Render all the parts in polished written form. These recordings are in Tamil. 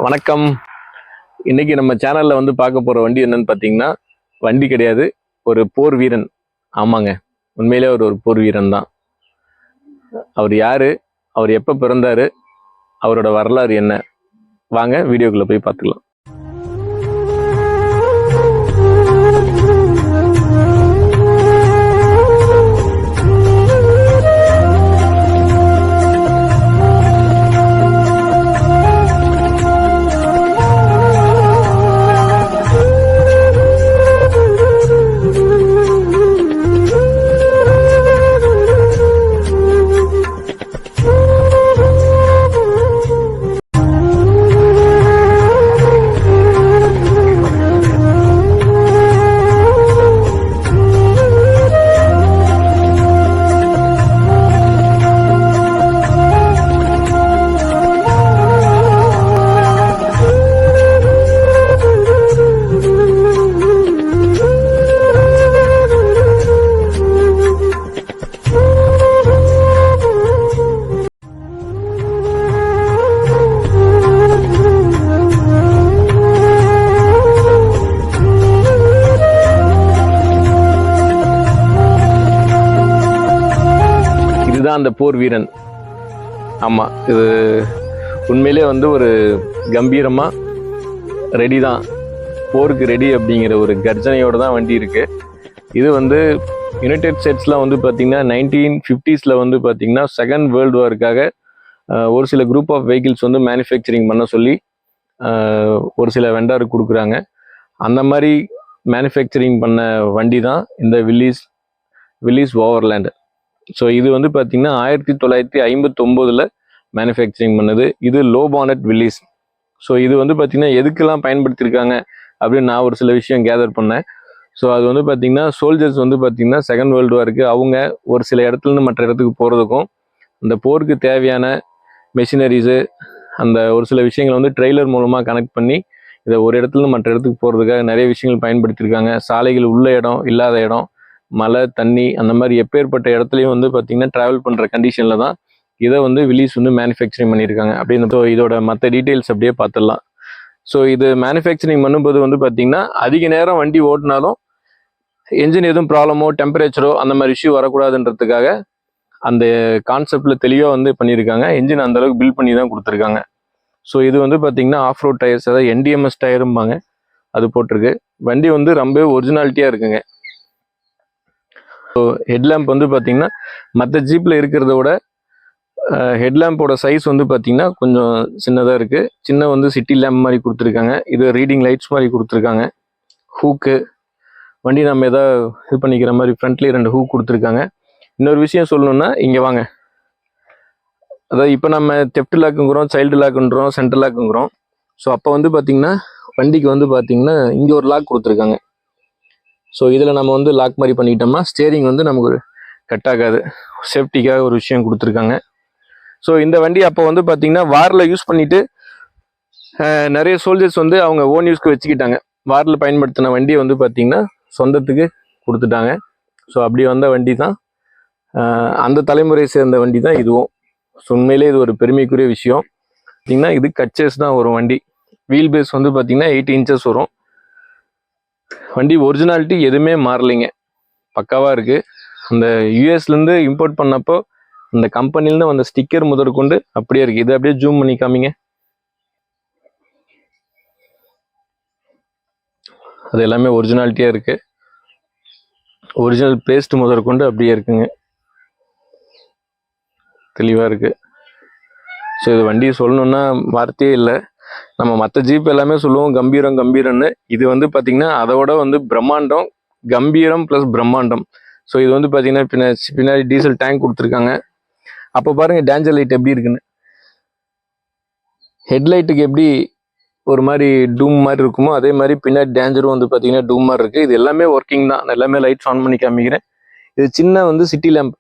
வணக்கம். இன்னைக்கு நம்ம சேனல்ல பார்க்க போற வண்டி என்னன்னு பார்த்தீங்கன்னா, வண்டி கிடையாது, ஒரு போர் வீரன். ஆமாங்க, உண்மையிலே அவர் ஒரு போர் வீரன் தான். அவர் யாரு, அவர் எப்போ பிறந்தாரு, அவரோட வரலாறு என்ன, வாங்க வீடியோக்குள்ள போய் பார்த்துக்கலாம். இதுதான் அந்த போர் வீரன். ஆமா, இது உண்மையிலே ஒரு கம்பீரமா ரெடி தான், போருக்கு ரெடி அப்படிங்கிற ஒரு கர்ஜனையோட தான் வண்டி இருக்கு. இது யுனைடெட் ஸ்டேட்ஸ்லாம் பார்த்தீங்கன்னா 1950s பார்த்தீங்கன்னா செகண்ட் வேர்ல்டு வாருக்காக ஒரு சில குரூப் ஆஃப் வெஹிக்கிள்ஸ் மேனுஃபேக்சரிங் பண்ண சொல்லி ஒரு சில வெண்டாருக்கு கொடுக்குறாங்க. அந்த மாதிரி மேனுஃபேக்சரிங் பண்ண வண்டி தான் இந்த வில்லிஸ் ஓவர்லேண்ட். ஸோ இது பார்த்தீங்கன்னா 1959 மேனுஃபேக்சரிங் பண்ணது. இது லோ பானட் வில்லிஸ். ஸோ இது பார்த்தீங்கன்னா எதுக்கெல்லாம் பயன்படுத்தியிருக்காங்க அப்படின்னு நான் ஒரு சில விஷயம் கேதர் பண்ணேன். ஸோ அது பார்த்தீங்கன்னா சோல்ஜர்ஸ் பார்த்தீங்கன்னா செகண்ட் வேர்ல்டு வாருக்கு அவங்க ஒரு சில இடத்துலேருந்து மற்ற இடத்துக்கு போகிறதுக்கும், அந்த போருக்கு தேவையான மெஷினரிஸு, அந்த ஒரு சில விஷயங்கள் ட்ரெய்லர் மூலமாக கனெக்ட் பண்ணி இதை ஒரு இடத்துலேருந்து மற்ற இடத்துக்கு போகிறதுக்காக நிறைய விஷயங்கள் பயன்படுத்தியிருக்காங்க. சாலைகள் உள்ள இடம், இல்லாத இடம், மழை, தண்ணி, அந்த மாதிரி எப்பேற்பட்ட இடத்துலையும் பார்த்தீங்கன்னா ட்ராவல் பண்ணுற கண்டிஷனில் தான் இதை வில்லிஸ் மேனுஃபேக்சரிங் பண்ணியிருக்காங்க அப்படின்னு. இதோட மற்ற டீட்டெயில்ஸ் அப்படியே பார்த்துடலாம். ஸோ இது மேனுஃபேக்சரிங் பண்ணும்போது பார்த்தீங்கன்னா அதிக நேரம் வண்டி ஓட்டினாலும் என்ஜின் எதுவும் ப்ராப்ளமோ டெம்பரேச்சரோ அந்த மாதிரி இஷ்யூ வரக்கூடாதுன்றதுக்காக அந்த கான்செப்டில் தெளிவாக பண்ணியிருக்காங்க. என்ஜின் அந்தளவுக்கு பில்ட் பண்ணி தான் கொடுத்துருக்காங்க. ஸோ இது பார்த்தீங்கன்னா ஆஃப் ரோட் டயர்ஸ், அதாவது என்டிஎம்எஸ் டயரும்பாங்க, அது போட்டிருக்கு. வண்டி ரொம்ப ஒரிஜினாலிட்டியாக இருக்குங்க. ஸோ ஹெட்லேம்ப் பார்த்தீங்கன்னா மற்ற ஜீப்பில் இருக்கிறத விட ஹெட்லேம்போட சைஸ் பார்த்தீங்கன்னா கொஞ்சம் சின்னதாக இருக்குது. சின்ன சிட்டி லேம்ப் மாதிரி கொடுத்துருக்காங்க. இது ரீடிங் லைட்ஸ் மாதிரி கொடுத்துருக்காங்க. ஹூக்கு, வண்டி நம்ம எதாவது இது பண்ணிக்கிற மாதிரி ஃப்ரண்ட்லேயே 2 ஹூக் கொடுத்துருக்காங்க. இன்னொரு விஷயம் சொல்லணுன்னா, இங்கே வாங்க, அதாவது இப்போ நம்ம தெஃப்ட் லாக்குங்கிறோம், சைல்டு லாக்குன்றோம், சென்டர் லாக்குங்கிறோம். ஸோ அப்போ பார்த்தீங்கன்னா வண்டிக்கு பார்த்தீங்கன்னா இங்கே ஒரு லாக் கொடுத்துருக்காங்க. ஸோ இதில் நம்ம லாக் மாதிரி பண்ணிக்கிட்டோம்னா ஸ்டேரிங் நமக்கு கட் ஆகாது. சேஃப்டிக்காக ஒரு விஷயம் கொடுத்துருக்காங்க. ஸோ இந்த வண்டி அப்போ பார்த்தீங்கன்னா வாரில் யூஸ் பண்ணிவிட்டு நிறைய சோல்ஜர்ஸ் அவங்க ஓன் யூஸ்க்கு வச்சுக்கிட்டாங்க. வாரில் பயன்படுத்தின வண்டியை பார்த்தீங்கன்னா சொந்தத்துக்கு கொடுத்துட்டாங்க. ஸோ அப்படி வந்த வண்டி தான், அந்த தலைமுறையை சேர்ந்த வண்டி தான் இதுவும். ஸோ உண்மையிலே இது ஒரு பெருமைக்குரிய விஷயம். பார்த்தீங்கன்னா இது கட்சேஸ் தான் வரும் வண்டி. வீல் பேஸ் பார்த்தீங்கன்னா 8 inches வரும். வண்டி ஒரிஜினாலிட்டி எதுவுமே மாறலைங்க, பக்காவாக இருக்குது. அந்த யூஎஸ்லேருந்து இம்போர்ட் பண்ணப்போ அந்த கம்பெனிலேருந்து வந்த ஸ்டிக்கர் முதற்கொண்டு அப்படியே இருக்குது. இதை அப்படியே ஜூம் பண்ணி காமிங்க. அது எல்லாமே ஒரிஜினாலிட்டியாக இருக்குது. ஒரிஜினல் பேஸ்ட் முதற்கொண்டு அப்படியே இருக்குங்க, தெளிவாக இருக்குது. ஸோ இது வண்டி சொல்லணுன்னா வார்த்தையே இல்லை. நம்ம மற்ற ஜீப் எல்லாமே சொல்லுவோம் கம்பீரம்னு. இது பார்த்தீங்கன்னா அதோட பிரம்மாண்டம், கம்பீரம் ப்ளஸ் பிரம்மாண்டம். ஸோ இது பார்த்தீங்கன்னா பின்னாடி டீசல் டேங்க் கொடுத்துருக்காங்க. அப்போ பாருங்கள் டேஞ்சர் லைட் எப்படி இருக்குன்னு. ஹெட்லைட்டுக்கு எப்படி ஒரு மாதிரி டூம் மாதிரி இருக்குமோ அதே மாதிரி பின்னாடி டேஞ்சரும் பார்த்தீங்கன்னா டூம் மாதிரி இருக்குது. இது எல்லாமே ஒர்க்கிங் தான். நான் எல்லாமே லைட்ஸ் ஆன் பண்ணி காமிக்கிறேன். இது சின்ன சிட்டி லேம்ப்.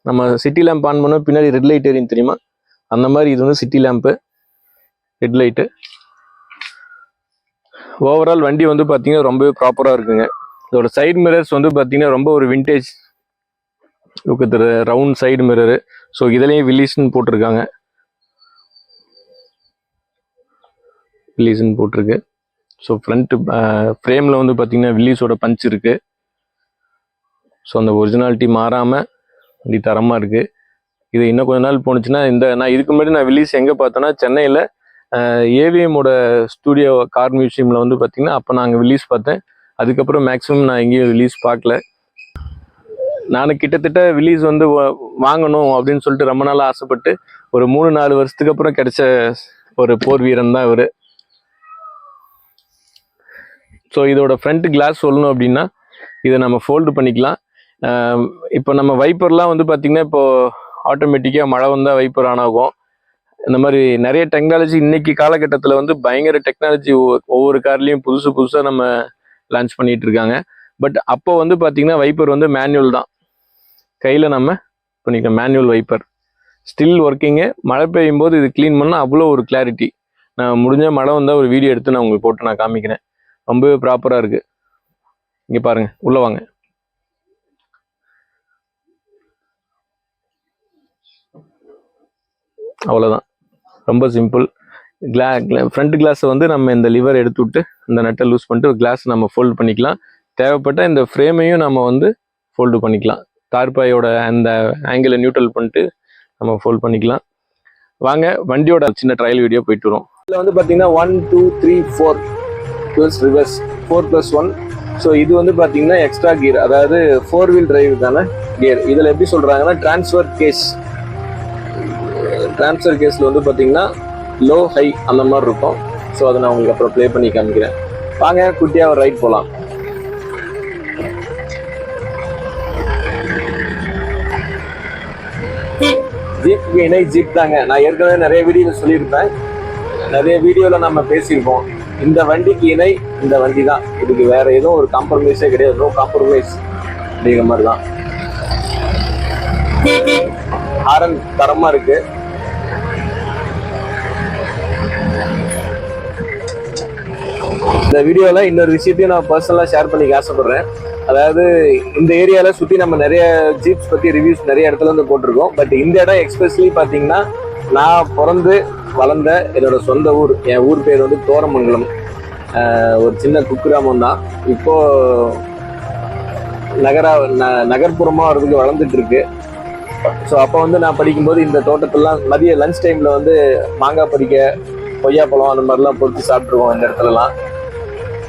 நம்ம சிட்டி லேம்ப் ஆன் பண்ணோம் பின்னாடி ரெட் லைட் எரியும் தெரியுமா, அந்த மாதிரி இது சிட்டி லேம்ப்பு, ஹெட்லைட்டு. ஓவரால் வண்டி பார்த்தீங்கன்னா ரொம்பவே ப்ராப்பராக இருக்குங்க. இதோட சைடு மிரர்ஸ் பார்த்தீங்கன்னா ரொம்ப ஒரு vintage look, round side mirror. So இதுலேயும் வில்லிஸ்ன்னு போட்டிருக்காங்க. வில்லிஸ்ன்னு போட்டிருக்கு. ஸோ ஃப்ரண்ட்டு ஃப்ரேமில் வந்து பார்த்திங்கன்னா வில்லிஸோட பஞ்ச் இருக்குது. ஸோ அந்த ஒரிஜினாலிட்டி மாறாமல் இப்படி தரமாக இருக்குது. இது இன்னும் கொஞ்ச நாள் போணுச்சுன்னா நான் இதுக்கு முன்னாடி நான் வில்லிஸ் எங்கே பார்த்தேன்னா சென்னையில் ஏவிஎம்மோட ஸ்டூடியோ கார் மியூசியமில் வந்து பார்த்திங்கன்னா அப்போ நான் அங்கே வில்லிஸ் பார்த்தேன். அதுக்கப்புறம் மேக்ஸிமம் நான் எங்கேயும் வில்லிஸ் பார்க்கல. நான் கிட்டத்தட்ட வில்லிஸ் வந்து வாங்கணும் அப்படின்னு சொல்லிட்டு ரொம்ப நாள் ஆசைப்பட்டு ஒரு 3-4 வருஷத்துக்கு அப்புறம் கிடைச்ச ஒரு போர் வீரன் தான் இவர். ஸோ இதோட ஃப்ரண்ட் கிளாஸ் சொல்லணும் அப்படின்னா இதை நம்ம ஃபோல்டு பண்ணிக்கலாம். இப்போ நம்ம வைப்பர்லாம் வந்து பார்த்திங்கன்னா இப்போது ஆட்டோமேட்டிக்காக மழை வந்தால் வைப்பர் ஆன் ஆகும். இந்த மாதிரி நிறைய டெக்னாலஜி இன்னைக்கு காலகட்டத்தில் வந்து பயங்கர டெக்னாலஜி ஒவ்வொரு கார்லேயும் புதுசாக நம்ம லான்ச் பண்ணிட்டு இருக்காங்க. பட் அப்போ வந்து பார்த்திங்கன்னா வைப்பர் வந்து மேனுவல் தான், கையில் நம்ம பண்ணிக்கலாம். Manual wiper still working. மழை பெய்யும் போது இது க்ளீன் பண்ணால் அவ்வளோ ஒரு கிளாரிட்டி. நான் முடிஞ்ச மழை வந்தால் ஒரு வீடியோ எடுத்து நான் உங்களுக்கு போட்டு நான் காமிக்கிறேன். ரொம்பவே ப்ராப்பராக இருக்குது. இங்கே பாருங்கள், உள்ளே வாங்க. அவ்வளோதான், ரொம்ப சிம்பிள். ஃப்ரண்ட் கிளாஸை வந்து நம்ம இந்த லிவர் எடுத்து விட்டு இந்த நட்டை லூஸ் பண்ணிட்டு கிளாஸ் நம்ம ஃபோல்டு பண்ணிக்கலாம். தேவைப்பட்ட இந்த ஃப்ரேமையும் நம்ம வந்து ஃபோல்டு பண்ணிக்கலாம். தார்பாயோட அந்த ஆங்கிளை நியூட்ரல் பண்ணிட்டு நம்ம ஃபோல்ட் பண்ணிக்கலாம். வாங்க வண்டியோட சின்ன ட்ரையல் வீடியோ போயிட்டு வரும். இதில் வந்து பார்த்தீங்கன்னா 1 2 3 4 ப்ளஸ் ரிவர்ஸ் 4+1. ஸோ இது வந்து பார்த்தீங்கன்னா எக்ஸ்ட்ரா கியர், அதாவது 4 வீல் டிரைவுக்கான கியர். இதில் எப்படி சொல்கிறாங்கன்னா ட்ரான்ஸ்ஃபர் கேஸில் வந்து பார்த்தீங்கன்னா லோ ஹை அந்த மாதிரி இருக்கும். ஸோ அதை நான் உங்களுக்கு அப்புறம் ப்ளே பண்ணி காமிக்கிறேன். வாங்க குட்டியாக ஒரு ரைட் போகலாம். ஜீப்புக்கு இணை ஜீப் தாங்க. நான் ஏற்கனவே நிறைய வீடியோவில் சொல்லியிருப்பேன், நிறைய வீடியோவில் நம்ம பேசியிருப்போம். இந்த வண்டிக்கு இணை இந்த வண்டி தான். இதுக்கு வேற எதுவும் ஒரு காம்ப்ரமைஸே கிடையாது. நோ காம்ப்ரமைஸ் அப்படிங்கிற மாதிரி தான். ஹாரன் தரமாக இருக்கு. இந்த வீடியோவில் இன்னொரு விஷயத்தையும் நான் பர்சனலாக ஷேர் பண்ணிக்க ஆசைப்படுறேன். அதாவது இந்த ஏரியாவில் சுற்றி நம்ம நிறைய ஜீப்ஸ் பற்றி ரிவ்யூஸ் நிறைய இடத்துல வந்து போட்டிருக்கோம். பட் இந்த இடம் எக்ஸ்பெஷலி பார்த்தீங்கன்னா நான் பிறந்து வளர்ந்த என்னோட சொந்த ஊர். என் ஊர் பேர் வந்து தோரமங்கலம். ஒரு சின்ன குக்கிராமம் தான். இப்போது நகர்ப்புறமாக வரதுக்கு வளர்ந்துட்டு இருக்கு. ஸோ அப்போ வந்து நான் படிக்கும்போது இந்த தோட்டத்திலாம் மதிய லஞ்ச் டைமில் வந்து மாங்காய் பறிக்க, கொய்யாப்பழம் அந்த மாதிரிலாம் பொறுத்து சாப்பிட்ருவோம் இந்த இடத்துலலாம்.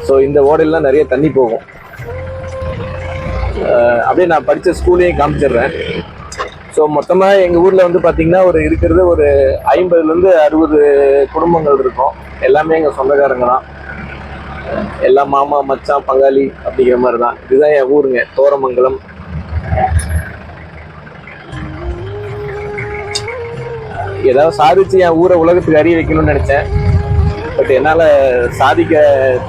ஸோ இந்த ஓடையெல்லாம் நிறைய தண்ணி போகும். அப்படியே நான் படித்த ஸ்கூலையும் காமிச்சிடுறேன். ஸோ மொத்தமாக எங்கள் ஊரில் வந்து பார்த்திங்கன்னா இருக்கிறது ஒரு 50லேருந்து 60 குடும்பங்கள் இருக்கும். எல்லாமே எங்கள் சொந்தக்காரங்க தான். எல்லாம் மாமா மச்சான் பங்காளி அப்படிங்கிற மாதிரி தான். இதுதான் என் ஊருங்க, தோரமங்கலம். ஏதாவது சாதிச்சு என் ஊரை உலகத்துக்கு அறிய வைக்கணும்னு நினச்சேன். பட் என்னால்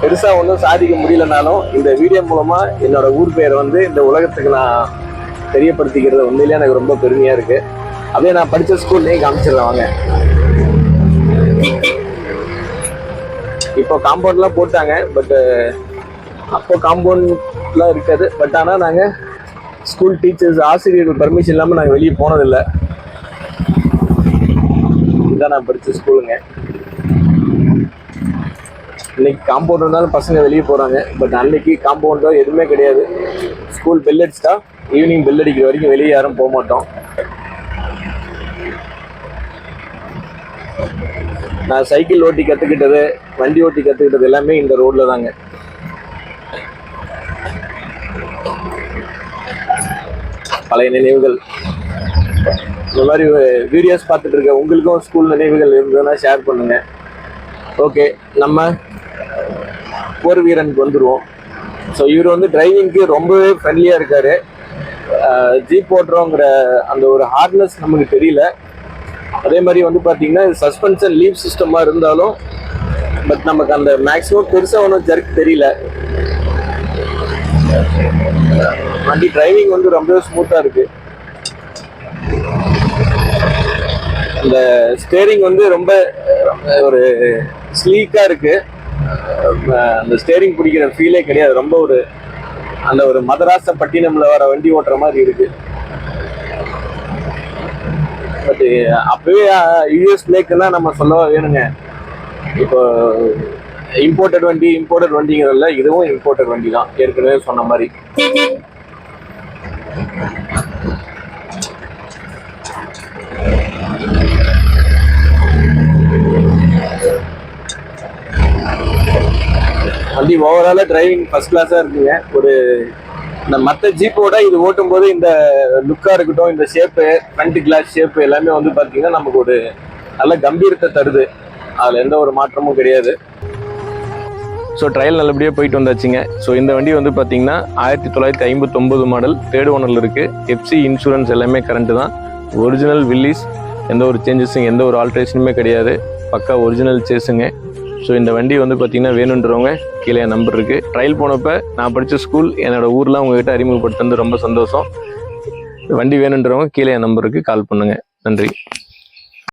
பெருசாக ஒன்றும் சாதிக்க முடியலனாலும் இந்த வீடியோ மூலமாக என்னோட ஊர் பேரை வந்து இந்த உலகத்துக்கு நான் தெரியப்படுத்திக்கிறது உண்மையிலேயே எனக்கு ரொம்ப பெருமையாக இருக்குது. அப்படியே நான் படித்த ஸ்கூல்லையும் காமிச்சிடலாம் வாங்க. இப்போ காம்பவுண்ட்லாம் போட்டாங்க. பட்டு அப்போ காம்பவுண்ட்லாம் இருக்காது. பட் ஆனால் நாங்கள் ஸ்கூல் டீச்சர்ஸ் ஆசிரியர்கள் பர்மிஷன் இல்லாமல் நாங்கள் வெளியே போனதில்லை. இதுதான் நான் படித்த ஸ்கூலுங்க. இன்னைக்கு காம்பவுண்ட் இருந்தாலும் பசங்க வெளியே போகிறாங்க. பட் அன்னைக்கு காம்பவுண்டோ எதுவுமே கிடையாது. ஸ்கூல் பெல் அடிச்சிட்டா ஈவினிங் பெல் அடிக்கிற வரைக்கும் வெளியே யாரும் போக மாட்டோம். நான் சைக்கிள் ஓட்டி கற்றுக்கிட்டது, வண்டி ஓட்டி கற்றுக்கிட்டது எல்லாமே இந்த ரோட்டில் தாங்க. பழைய நினைவுகள். இந்த மாதிரி வீடியோஸ் பார்த்துட்டு இருக்க உங்களுக்கும் ஸ்கூல் நினைவுகள் இருந்ததுன்னா ஷேர் பண்ணுங்கள். ஓகே, நம்ம போர் வீரனுக்கு வந்துடுவோம். ஸோ இவர் வந்து டிரைவிங்க்கு ரொம்பவே ஃப்ரெண்ட்லியாக இருக்கார். ஜீப் ஓட்டுறோங்கிற அந்த ஒரு ஹார்ட்னஸ் நமக்கு தெரியல. அதே மாதிரி வந்து பார்த்தீங்கன்னா இது சஸ்பென்ஷன் லீவ் சிஸ்டமாக இருந்தாலும் பட் நமக்கு அந்த மேக்ஸிமம் பெருசாக ஒன்றும் ஜர்க் தெரியல. வண்டி டிரைவிங் வந்து ரொம்பவே ஸ்மூத்தாக இருக்குது. இந்த ஸ்டேரிங் வந்து ரொம்ப ஒரு ஸ்லீக்காக இருக்குது. அந்த ஸ்டேரிங் பிடிக்கிற ஃபீலே கிடையாது. ரொம்ப ஒரு மதராசப்பட்டினம்ல வர வண்டி ஓட்டுற மாதிரி இருக்கு. பட் அப்பவே யூஎஸ் பிளேக்குன்னா நம்ம சொல்லவா வேணுங்க. இப்போ இம்போர்ட்டட் வண்டிங்கிறதுல இதுவும் இம்போர்ட்டட் வண்டி தான், ஏற்கனவே சொன்ன மாதிரி. வண்டி ஓவராலா டிரைவிங் ஃபர்ஸ்ட் கிளாஸா இருக்குங்க. ஒரு இந்த மற்ற ஜீப்போட இது ஓட்டும் போது இந்த லுக்கா இருக்கட்டும், இந்த ஷேப்பு, ஃப்ரண்ட் கிளாஸ் ஷேப்பு எல்லாமே வந்து பாத்தீங்கன்னா நமக்கு ஒரு நல்ல கம்பீரத்தை தருது. அதுல எந்த ஒரு மாற்றமும் கிடையாது. ஸோ ட்ரையல் நல்லபடியாக போயிட்டு வந்தாச்சுங்க. ஸோ இந்த வண்டி வந்து பார்த்தீங்கன்னா 1959 மாடல், 3rd ஓனரில் இருக்குது. எஃப்சி இன்சூரன்ஸ் எல்லாமே கரண்ட்டு தான். ஒரிஜினல் வில்லிஸ், எந்த ஒரு சேஞ்சஸும் எந்த ஒரு ஆல்ட்ரேஷனுமே கிடையாது. பக்கா ஒரிஜினல் சேஸுங்க. ஸோ இந்த வண்டி வந்து பார்த்தீங்கன்னா வேணுன்றவங்க கீழே நம்பர் இருக்குது. ட்ரையல் போனப்போ நான் படித்த ஸ்கூல், என்னோட ஊர்லாம் உங்ககிட்ட அறிமுகப்படுத்துறது ரொம்ப சந்தோஷம். வண்டி வேணுன்றவங்க கீழே நம்பருக்கு கால் பண்ணுங்கள். நன்றி.